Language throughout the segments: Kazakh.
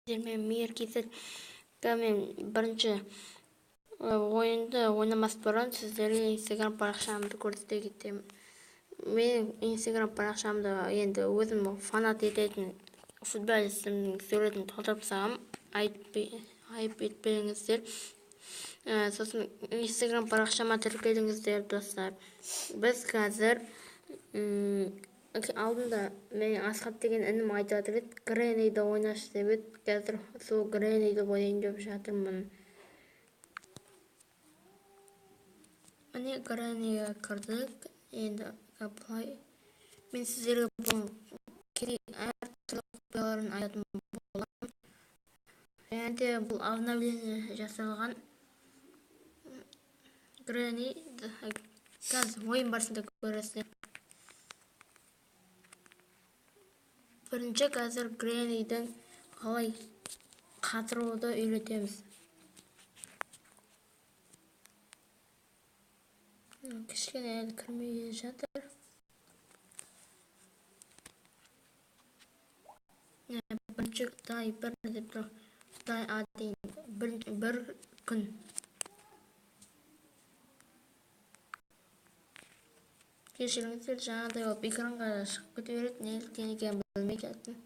мен мейіркесетке мен бірінші ойынды ойнамас бұрын сіздерге инстаграм парақшамды көрсете кетемін. Менің инстаграм парақшамда енді өзім фанат ететін футболистімнің суретін толтырып салғам, айып етпеңіздер. Сосын инстаграм парақшама тіркеліңіздер достар. Біз қазір алдында мен Асхат деген інім айтып жатыр еді, Грэнниді ойнашы деп еді. Қазір сол Грэнниді ойнайын деп жатырмын. Міне Грэнниге кірдік. Енді apply. Мен сіздерге бұл әртүрлі құпияларын айтатын боламын. Және де бұл обновление жасалған Грэнни. Қазір ойын барысында көресіздер. Бірінші қазір Грэннидің қалай қатыруды үйретеміз. Кішкене әлі кірмей жатыр. Бірінші дай бір деп тұр. Дай дейін бір күн. Кешіріңіздер, жаңағыдай болып экранға шығып кете береді, неліктен екенін білмей кеттім.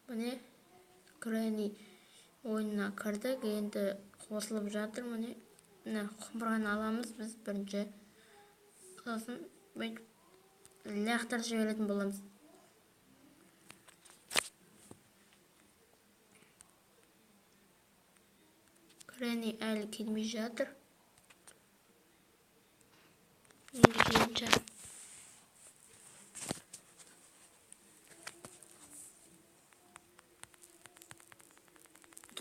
Міне Грэнни ойынына кірдік, енді қосылып жатыр. Міне құмыраны аламыз біз бірінші. Сосын лақтырып жіберетін боламыз. Грэнни әлі келмей жатыр.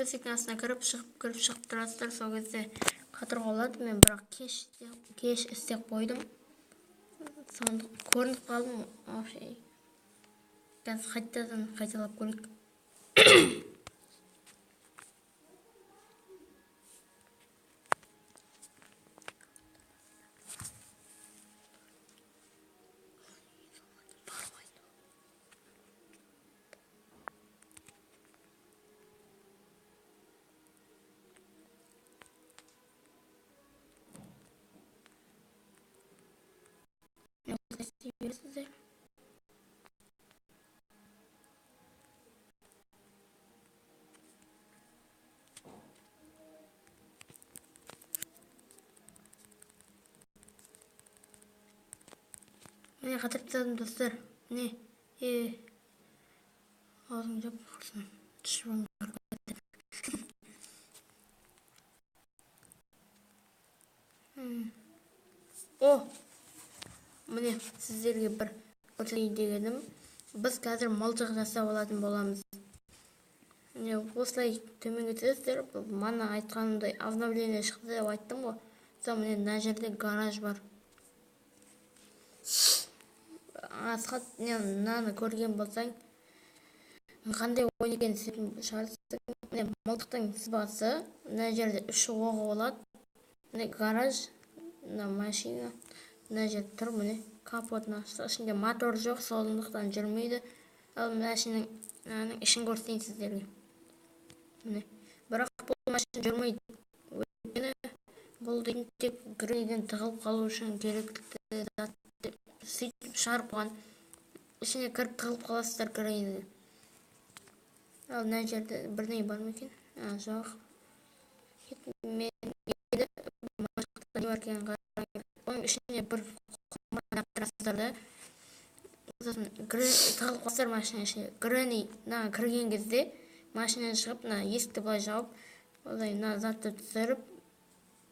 Төсектің астына кіріп шығып тұрасыздар. Сол кезде қатырға болады. Мен бірақ кеш істеп қойдым. Сонда көрініп қалдым. Қазір қайталап көрейік. Міне қатырып тастадым достар. Міне аузым жап қалсын. Тышыбым міне сіздерге бір көрсетейін дегенім, біз қазір мылтық жасап алатын боламыз. Міне осылай төменге түсесіздер. Мана айтқанымдай обновление шықты деп айттым ғой. Сол міне мына жерде гараж бар. Асхат мынаны көрген болсаң, қандай ойын екенін түсінетін шығарсың. Міне мылтықтың сызбасы, мына жерде 3 оғы болады. Міне гараж, мына машина, мына жерде тұр, міне капотын ашты. Ішінде мотор жоқ, сондықтан жүрмейді. Ал машинаның ішін көрсетейін сіздерге. Міне, бірақ бұл машина жүрмейді. Өйткені бұл деген тек Грэнниден тығылып қалу үшін керекті зат. Сөйтіп шығарып қойған. Ішіне кіріп тығылып қаласыздар Грэнниді. Ал мына жерде бірдеңе бар ма екен? Жоқ. Мен енді машинада не бар екенін қараймын. Оның ішіне бір құмыраны лақтырасыздар да. Сосын тығылып қаласыздар машина ішіне. Грэнни кірген кезде машинадан шығып, есікті былай жауып, одай затты түсіріп,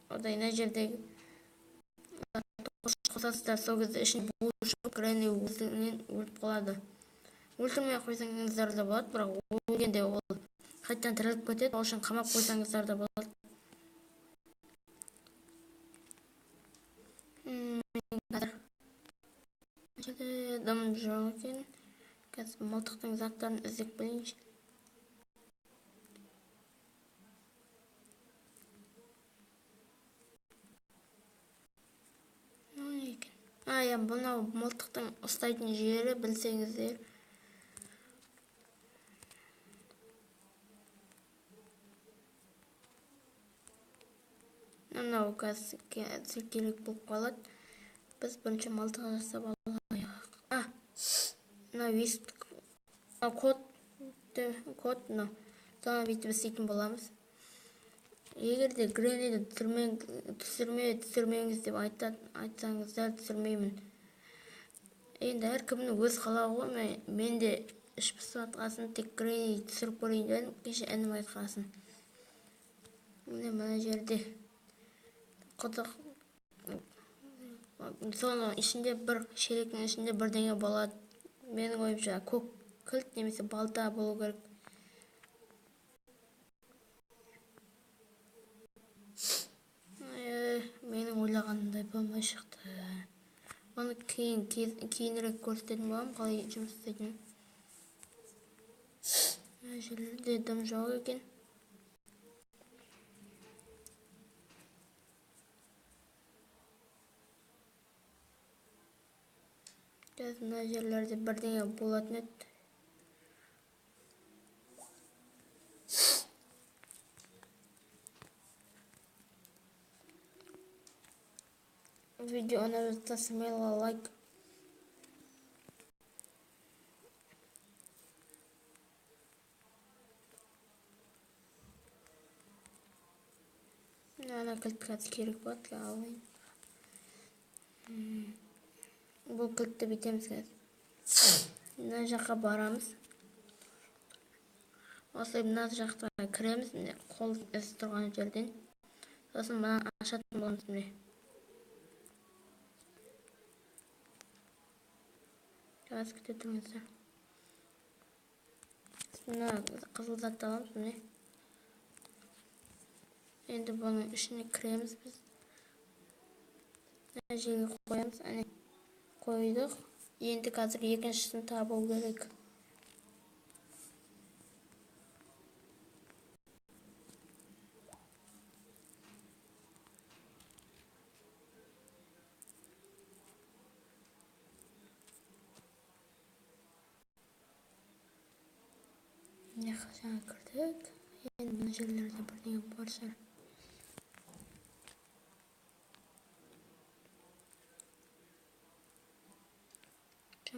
одай мына жердегі қосасыздар. Сол кезде ішіне буы шығып, Грэнни өзінен өліп қалады. Өлтірмей қойсаңыздар да болады, бірақ өлгенде ол қайтадан тіріліп кетеді. Ол үшін қамап қойсаңыздар да болады. Қазір дым жоқ екен. Қазір мылтықтың заттарын іздеп білейінші. Иә, мынау мылтықтың ұстайтын жері білсеңіздер. Мынау газ керек болып қалады. Біз бірінші мылтық жасап алайық. Мынау есік код мынау. Соны бүйтіп істейтін боламыз. Егер де гренейді түсірмеңіз деп айтсаңыз, дәл түсірмеймін. Енді әркімнің өз қалауы ғой. Мен де іш пысып атқасын, тек гренейді түсіріп көрейін дедім, кеше інім айтқасын. Мына жерде құдық. Соның ішінде шелектің ішінде бірдеңе болады. Менің ойымша көк кілт немесе балта болу керек. Менің ойлағанымдай болмай шықты. Оны кейінірек көрсететін боламын, қалай жұмыс істейтінін. Мына жерлерде дым жоқ екен. Мына жерлерде бірдеңе болатын еді. Видеоны tasmayla лайк. Ана кілт қазір керек болады, алайын. Бұл кілтті бітеміз қазір. Мына жаққа барамыз. Осы мына жаққа кіреміз, қол із тұрған жерден. Сосын мынаны ашатын боламыз, міне. Қазір күте тұрыңыздар. Мына қызыл затты аламыз, міне. Енді бұның ішіне кіреміз біз. Мына жерге қоямыз, әне қойдық. Енді қазір екіншісін табу керек. Жаңа кірдік. Енді мына жерлерде бірдеңе бар шығар.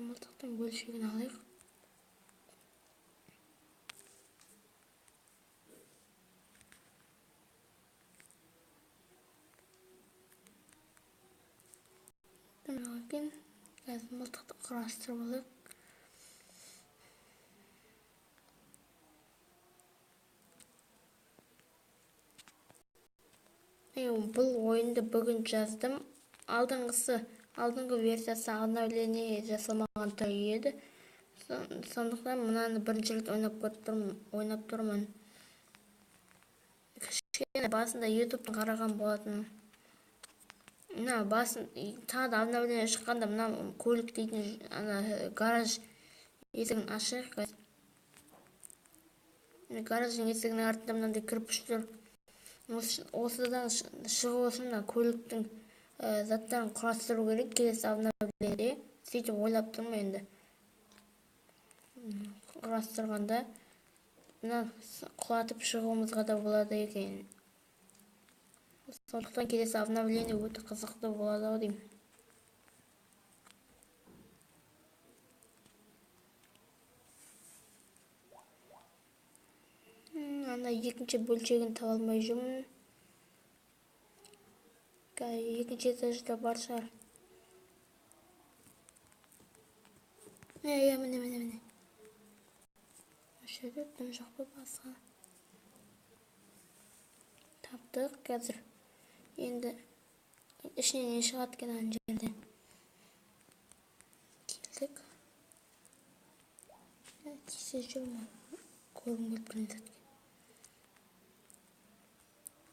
Мылтықтың бөлшегін алайық. Қазір мылтықты құрастырып алайық. Бұл ойынды бүгін жаздым. Алдыңғы версиясы обновление жасалмаған түрі еді. Сондықтан мынаны бірінші рет ойнап тұрмын. Кішкене басында YouTube'тан қараған болатын. Тағы да обновление шыққанда мына көлік дейтін гараж есігін ашайық. Гараждың есігінің артында мынандай кірпіштер. Осыдан шығу үшін көліктің заттарын құрастыру керек, келесі обновлениеде. Сөйтіп ойлап тұрмын енді. Құрастырғанда құлатып шығуымызға да болады екен. Сондықтан келесі обновление өте қызықты болады ау деймін. Екінші бөлшегін таба алмай жүрмін. Екінші этажда бар шығар. Міне. Осы жерде дым жоқ па басқа? Таптық қазір. Енді ішінен не шығады екен ана жерден. Келдік. Тисе жүрмін. Көргім келіп тұрмын.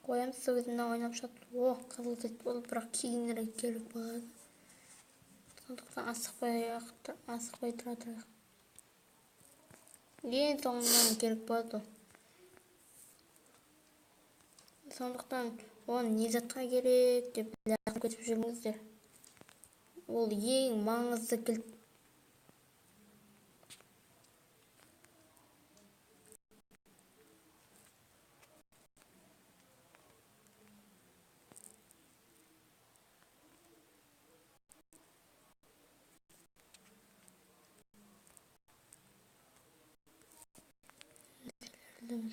Қоямыз, өзімді ойнап жатыр. Қызыл зат болып, бірақ кейінірек керек болады. Сондықтан асықпай тұра тұрайық. Ең соңынан керек болады. Сондықтан оны не затқа керек деп лағып кетіп жүрмеңіздер. ол ең маңызды кілт.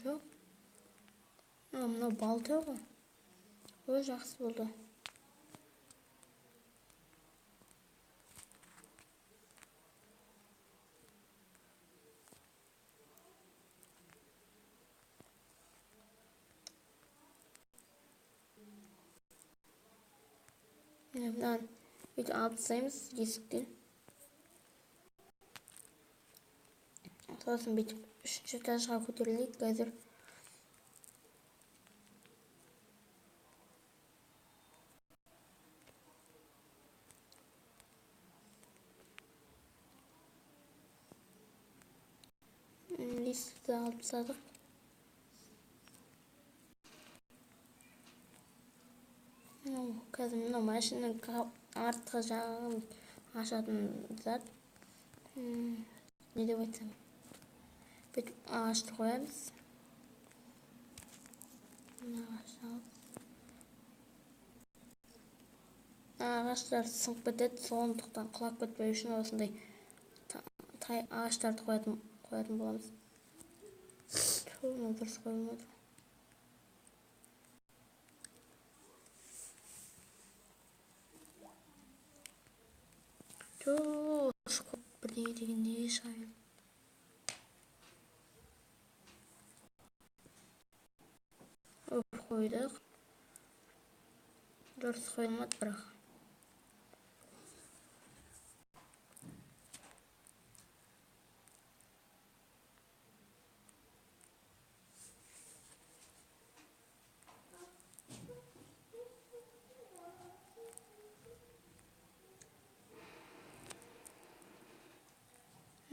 Жоқ. Мынау балта ғой. Ол жақсы болды. Мынаны бүйтіп алып тастаймыз есіктен. Сосын бүйтіп 3-ші этажға көтерілейік қазір. Есікті алып тастадық. Қазір мына машинаның артқы жағын ашатын зат. Не деп айтсам? Бүйтіп ағашты қоямыз. Ағаштар сынып кетеді, сондықтан құлап кетпеу үшін осындай ағаштарды қоятын боламыз. Дұрыс қойылмады. Бірдеңе деген не шығайын. Қойдық. Дұрыс қойылмады бірақ.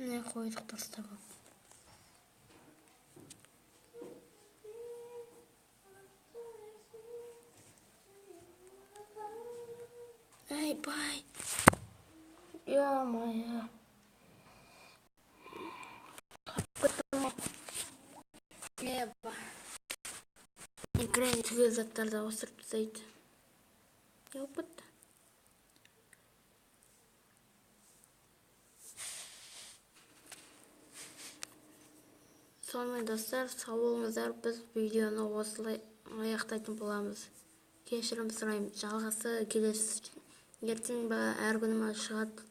Не қойдық дұрыстап. Бай. Ё-моё. Экран түгел заттарды ауыстырып тастайды. Опыт. Сонымен достар, сау болыңыздар. Біз видеоны осылай аяқтайтын боламыз. Кешірім сұраймын. Жалғасы келесі ертең ба әр күні ма шығады.